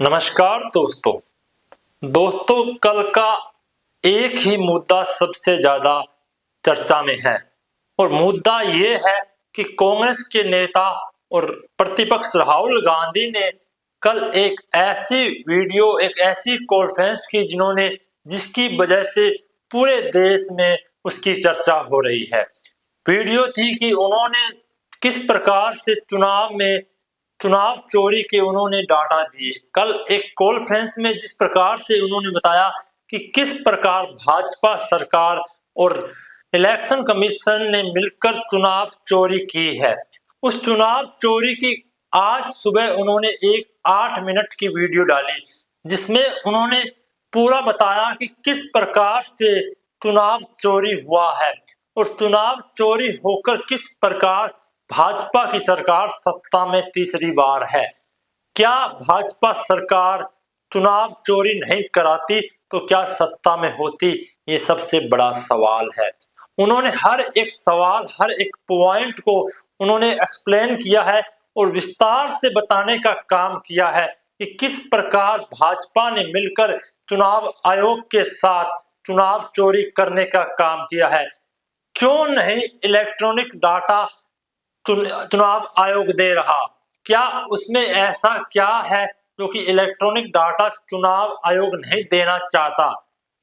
नमस्कार दोस्तों। कल का एक ही मुद्दा सबसे ज्यादा चर्चा में है और मुद्दा ये है कि कांग्रेस के नेता और प्रतिपक्ष राहुल गांधी ने कल एक ऐसी कॉन्फ्रेंस की जिसकी वजह से पूरे देश में उसकी चर्चा हो रही है। वीडियो थी कि उन्होंने किस प्रकार से चुनाव चोरी के उन्होंने डाटा दिए। कल एक कॉन्फ्रेंस में जिस प्रकार से उन्होंने बताया कि किस प्रकार भाजपा सरकार और इलेक्शन कमीशन ने मिलकर चुनाव चोरी की है, उस चुनाव चोरी की आज सुबह उन्होंने एक 8 मिनट की वीडियो डाली जिसमें उन्होंने पूरा बताया कि किस प्रकार से चुनाव चोरी हुआ है और चुनाव चोरी होकर किस प्रकार भाजपा की सरकार सत्ता में तीसरी बार है। क्या भाजपा सरकार चुनाव चोरी नहीं कराती तो क्या सत्ता में होती, ये सबसे बड़ा सवाल है। उन्होंने हर एक सवाल, हर एक पॉइंट को उन्होंने एक्सप्लेन किया है और विस्तार से बताने का काम किया है कि किस प्रकार भाजपा ने मिलकर चुनाव आयोग के साथ चुनाव चोरी करने का काम किया है। क्यों नहीं इलेक्ट्रॉनिक डाटा चुनाव आयोग दे रहा, क्या उसमें ऐसा क्या है जो कि इलेक्ट्रॉनिक डाटा चुनाव आयोग नहीं देना चाहता?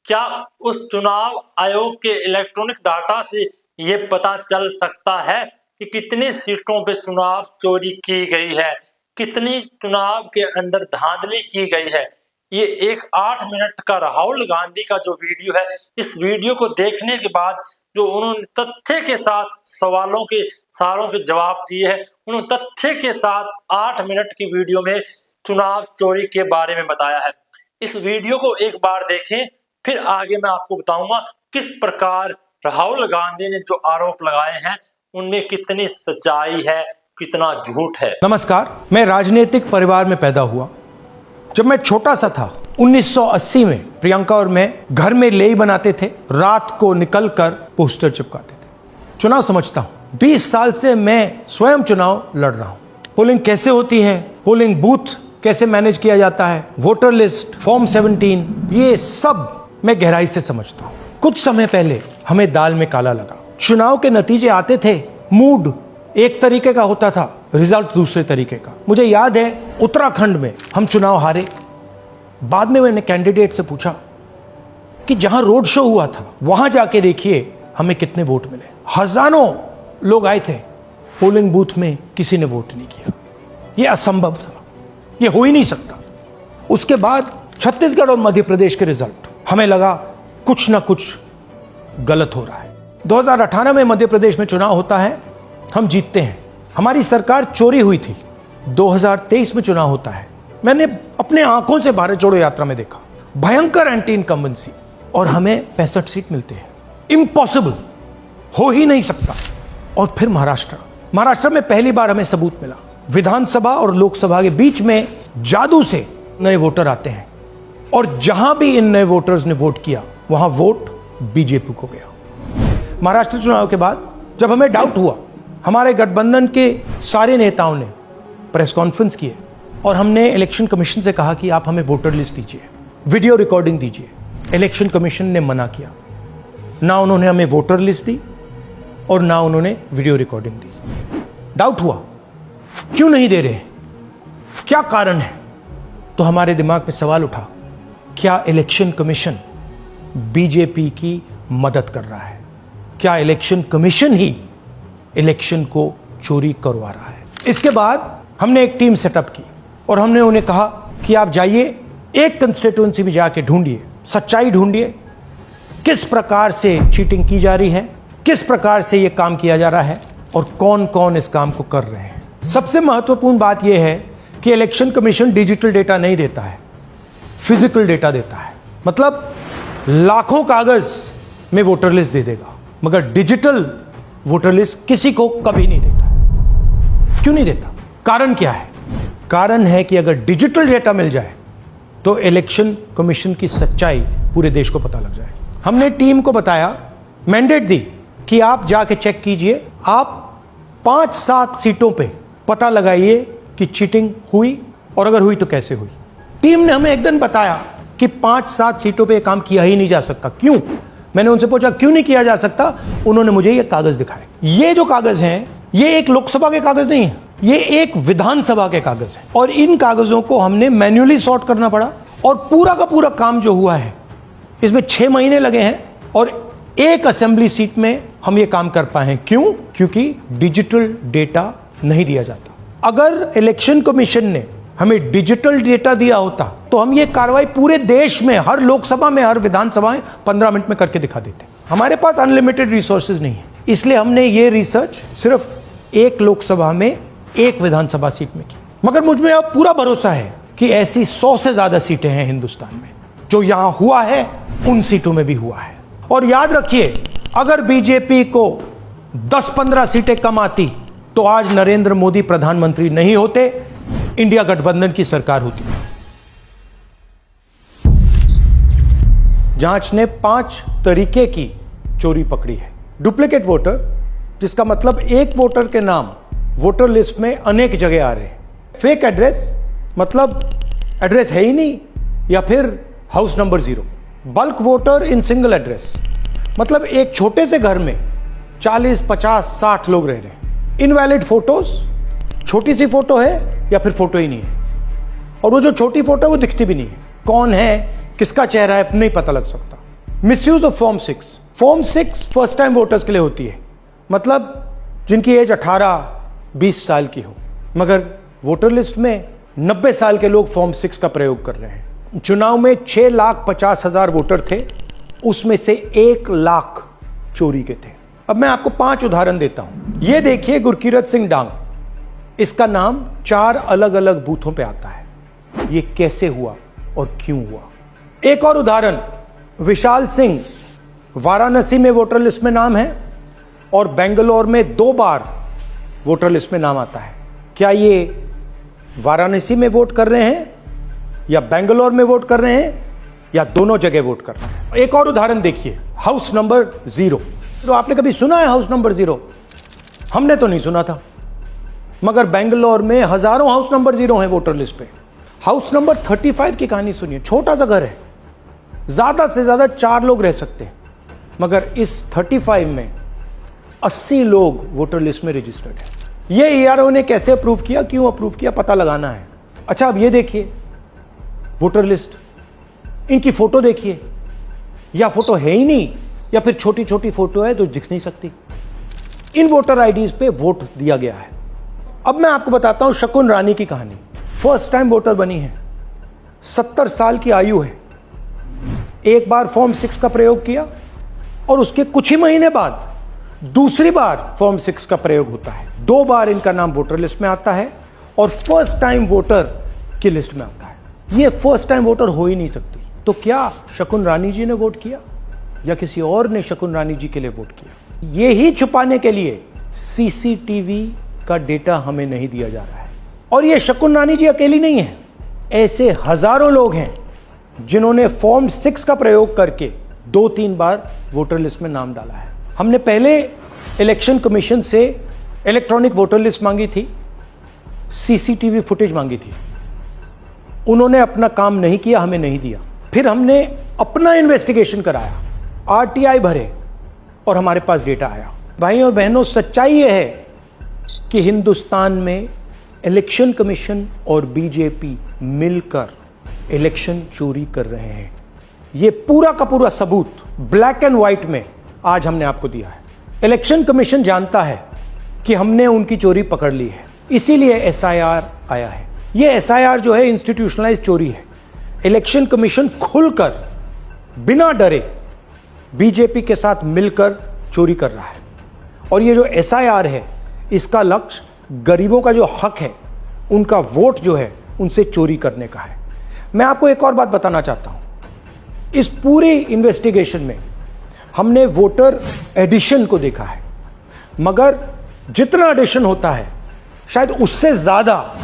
क्या उस चुनाव आयोग के इलेक्ट्रॉनिक डाटा से ये पता चल सकता है कि कितनी सीटों पे चुनाव चोरी की गई है, कितनी चुनाव के अंदर धांधली की गई है? ये एक 8 मिनट का राहुल गांधी का जो वीडियो है, इस वीडियो को देखने के बाद जो उन्होंने तथ्य के साथ सवालों के सारों के जवाब दिए हैं, उन्होंने तथ्य के साथ 8 मिनट की वीडियो में चुनाव चोरी के बारे में बताया है। इस वीडियो को एक बार देखें, फिर आगे मैं आपको बताऊंगा किस प्रकार राहुल गांधी ने जो आरोप लगाए हैं उनमें कितनी सच्चाई है, कितना झूठ है। नमस्कार, मैं राजनीतिक परिवार में पैदा हुआ। जब मैं छोटा सा था 1980 में प्रियंका और मैं घर में लेई बनाते थे, रात को निकलकर पोस्टर चिपकाते थे। चुनाव समझता हूं, 20 साल से मैं स्वयं चुनाव लड़ रहा हूं। पोलिंग कैसे होती है, पोलिंग बूथ कैसे मैनेज किया जाता है, वोटर लिस्ट, फॉर्म 17, ये सब मैं गहराई से समझता हूं। कुछ समय पहले हमें दाल में काला लगा। चुनाव के नतीजे आते थे, मूड एक तरीके का होता था, रिजल्ट दूसरे तरीके का। मुझे याद है उत्तराखंड में हम चुनाव हारे। बाद में मैंने कैंडिडेट से पूछा कि जहां रोड शो हुआ था वहां जाके देखिए हमें कितने वोट मिले। हजारों लोग आए थे, पोलिंग बूथ में किसी ने वोट नहीं किया। यह असंभव था, यह हो ही नहीं सकता। उसके बाद छत्तीसगढ़ और मध्य प्रदेश के रिजल्ट, हमें लगा कुछ ना कुछ गलत हो रहा है। 2018 में मध्य प्रदेश में चुनाव होता है, हम जीतते हैं, हमारी सरकार चोरी हुई थी। 2023 में चुनाव होता है, मैंने अपने आंखों से भारत जोड़ो यात्रा में देखा, भयंकर एंटी इनकम्बेंसी, और हमें 65 सीट मिलते हैं। इम्पॉसिबल, हो ही नहीं सकता। और फिर महाराष्ट्र में पहली बार हमें सबूत मिला। विधानसभा और लोकसभा के बीच में जादू से नए वोटर आते हैं और जहां भी इन नए वोटर्स ने वोट किया वहां वोट बीजेपी को गया। महाराष्ट्र चुनाव के बाद जब हमें डाउट हुआ, हमारे गठबंधन के सारे नेताओं ने प्रेस कॉन्फ्रेंस किए और हमने इलेक्शन कमीशन से कहा कि आप हमें वोटर लिस्ट दीजिए, वीडियो रिकॉर्डिंग दीजिए। इलेक्शन कमीशन ने मना किया, ना उन्होंने हमें वोटर लिस्ट दी और ना उन्होंने वीडियो रिकॉर्डिंग दी। डाउट हुआ, क्यों नहीं दे रहे, क्या कारण है? तो हमारे दिमाग में सवाल उठा, क्या इलेक्शन कमीशन बीजेपी की मदद कर रहा है? क्या इलेक्शन कमीशन ही इलेक्शन को चोरी करवा रहा है? इसके बाद हमने एक टीम सेटअप की और हमने उन्हें कहा कि आप जाइए, एक कंस्टिट्यूएंसी में जाके ढूंढिए, सच्चाई ढूंढिए, किस प्रकार से चीटिंग की जा रही है, किस प्रकार से यह काम किया जा रहा है और कौन कौन इस काम को कर रहे हैं। सबसे महत्वपूर्ण बात यह है कि इलेक्शन कमीशन डिजिटल डेटा नहीं देता है, फिजिकल डेटा देता है। मतलब लाखों कागज में वोटर लिस्ट दे देगा, मगर डिजिटल वोटर लिस्ट किसी को कभी नहीं देता है। क्यों नहीं देता? कारण क्या है? कारण है कि अगर डिजिटल डेटा मिल जाए तो इलेक्शन कमीशन की सच्चाई पूरे देश को पता लग जाए। हमने टीम को बताया, मैंडेट दी कि आप जाके चेक कीजिए, आप 5-7 सीटों पे पता लगाइए कि चीटिंग हुई और अगर हुई तो कैसे हुई। टीम ने हमें एक दिन बताया कि 5-7 सीटों पे काम किया ही नहीं जा सकता। क्यों? मैंने उनसे पूछा क्यों नहीं किया जा सकता? उन्होंने मुझे ये कागज दिखाए। ये जो कागज हैं, ये एक लोकसभा के कागज नहीं है, ये एक विधानसभा के कागज है। और इन कागजों को हमने मैन्युअली सॉर्ट करना पड़ा और पूरा का पूरा काम जो हुआ है इसमें 6 महीने लगे हैं और एक असेंबली सीट में हम ये काम कर पाए हैं। क्यों? क्योंकि डिजिटल डेटा नहीं दिया जाता। अगर इलेक्शन कमीशन ने हमें डिजिटल डेटा दिया होता तो हम ये कार्रवाई पूरे देश में, हर लोकसभा में, हर विधानसभा में 15 मिनट में करके दिखा देते। हमारे पास अनलिमिटेड रिसोर्सेज नहीं है, इसलिए हमने ये रिसर्च सिर्फ एक लोकसभा में, एक विधानसभा सीट में की। मगर मुझ में अब पूरा भरोसा है कि ऐसी 100 से ज्यादा सीटें हैं हिंदुस्तान में। जो यहां हुआ है उन सीटों में भी हुआ है। और याद रखिए, अगर बीजेपी को 10-15 सीटें कम आती तो आज नरेंद्र मोदी प्रधानमंत्री नहीं होते, इंडिया गठबंधन की सरकार होती। जांच ने 5 तरीके की चोरी पकड़ी है। डुप्लीकेट वोटर, जिसका मतलब एक वोटर के नाम वोटर लिस्ट में अनेक जगह आ रहे हैं। फेक एड्रेस, मतलब एड्रेस है ही नहीं या फिर house number 0। Bulk voter in single address, मतलब एक छोटे से घर में 40, 50, 60 लोग रह रहे हैं। इनवैलिड फोटोज, छोटी सी फोटो है या फिर फोटो ही नहीं है, और वो जो छोटी फोटो है वो दिखती भी नहीं है। कौन है, किसका चेहरा है, नहीं पता लग सकता। Misuse of form 6। Form 6 first time voters के लिए होती है, मतलब जिनकी एज 18-20 साल की हो। मगर वोटर लिस्ट में 90 साल के लोग फॉर्म 6 का प्रयोग कर रहे हैं। चुनाव में 6,50,000 वोटर थे, उसमें से 1 लाख चोरी के थे। अब मैं आपको 5 उदाहरण देता हूं। यह देखिए गुरकीरत सिंह डांग, इसका नाम 4 अलग अलग बूथों पे आता है। यह कैसे हुआ और क्यों हुआ? एक और उदाहरण, विशाल सिंह, वाराणसी में वोटर लिस्ट में नाम है और बेंगलोर में 2 बार वोटर लिस्ट में नाम आता है। क्या ये वाराणसी में वोट कर रहे हैं या बेंगलोर में वोट कर रहे हैं या दोनों जगह वोट कर रहे हैं? एक और उदाहरण देखिए, हाउस नंबर 0। तो आपने कभी सुना है हाउस नंबर 0? हमने तो नहीं सुना था, मगर बेंगलोर में हजारों हाउस नंबर 0 हैं वोटर लिस्ट पे। हाउस नंबर 35 की कहानी सुनिए। छोटा सा घर है, ज्यादा से ज्यादा 4 लोग रह सकते हैं, मगर इस 35 में 80 लोग वोटर लिस्ट में रजिस्टर्ड है। ये ईआरओ ने कैसे अप्रूव किया, क्यों अप्रूव किया, पता लगाना है। अच्छा, अब ये देखिए वोटर लिस्ट, इनकी फोटो देखिए, या फोटो है ही नहीं या फिर छोटी छोटी फोटो है तो दिख नहीं सकती। इन वोटर आईडीज पे वोट दिया गया है। अब मैं आपको बताता हूं शकुन रानी की कहानी। फर्स्ट टाइम वोटर बनी है, 70 साल की आयु है। एक बार फॉर्म 6 का प्रयोग किया और उसके कुछ ही महीने बाद दूसरी बार फॉर्म 6 का प्रयोग होता है। 2 बार इनका नाम वोटर लिस्ट में आता है और फर्स्ट टाइम वोटर की लिस्ट में आता है। ये फर्स्ट टाइम वोटर हो ही नहीं सकती। तो क्या शकुन रानी जी ने वोट किया या किसी और ने शकुन रानी जी के लिए वोट किया? ये ही छुपाने के लिए सीसीटीवी का डेटा हमें नहीं दिया जा रहा है। और ये शकुन रानी जी अकेली नहीं है, ऐसे हजारों लोग हैं जिन्होंने फॉर्म 6 का प्रयोग करके 2-3 बार वोटर लिस्ट में नाम डाला है। हमने पहले इलेक्शन कमीशन से इलेक्ट्रॉनिक वोटर लिस्ट मांगी थी, सीसीटीवी फुटेज मांगी थी। उन्होंने अपना काम नहीं किया, हमें नहीं दिया। फिर हमने अपना इन्वेस्टिगेशन कराया, आरटीआई भरे और हमारे पास डेटा आया। भाई और बहनों, सच्चाई यह है कि हिंदुस्तान में इलेक्शन कमीशन और बीजेपी मिलकर इलेक्शन चोरी कर रहे हैं। यह पूरा का पूरा सबूत ब्लैक एंड व्हाइट में आज हमने आपको दिया है। इलेक्शन कमीशन जानता है कि हमने उनकी चोरी पकड़ ली है, इसीलिए एसआईआर आया है। यह एसआईआर जो है इंस्टीट्यूशनलाइज चोरी है। इलेक्शन कमीशन खुलकर बिना डरे बीजेपी के साथ मिलकर चोरी कर रहा है। और ये जो एसआईआर है, इसका लक्ष्य गरीबों का जो हक है, उनका वोट जो है, उनसे चोरी करने का है। मैं आपको एक और बात बताना चाहता हूं। इस पूरी इन्वेस्टिगेशन में हमने वोटर एडिशन को देखा है, मगर जितना एडिशन होता है शायद उससे ज्यादा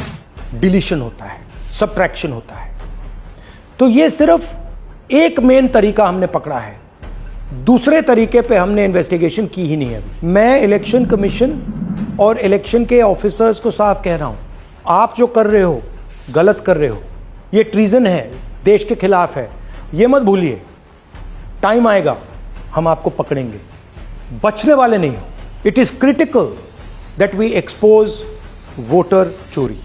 डिलीशन होता है, सबट्रैक्शन होता है। तो ये सिर्फ एक मेन तरीका हमने पकड़ा है, दूसरे तरीके पे हमने इन्वेस्टिगेशन की ही नहीं है। मैं इलेक्शन कमीशन और इलेक्शन के ऑफिसर्स को साफ कह रहा हूं, आप जो कर रहे हो गलत कर रहे हो। ये ट्रीजन है, देश के खिलाफ है। ये मत भूलिए, टाइम आएगा हम आपको पकड़ेंगे, बचने वाले नहीं हो। It is critical that we expose voter चोरी।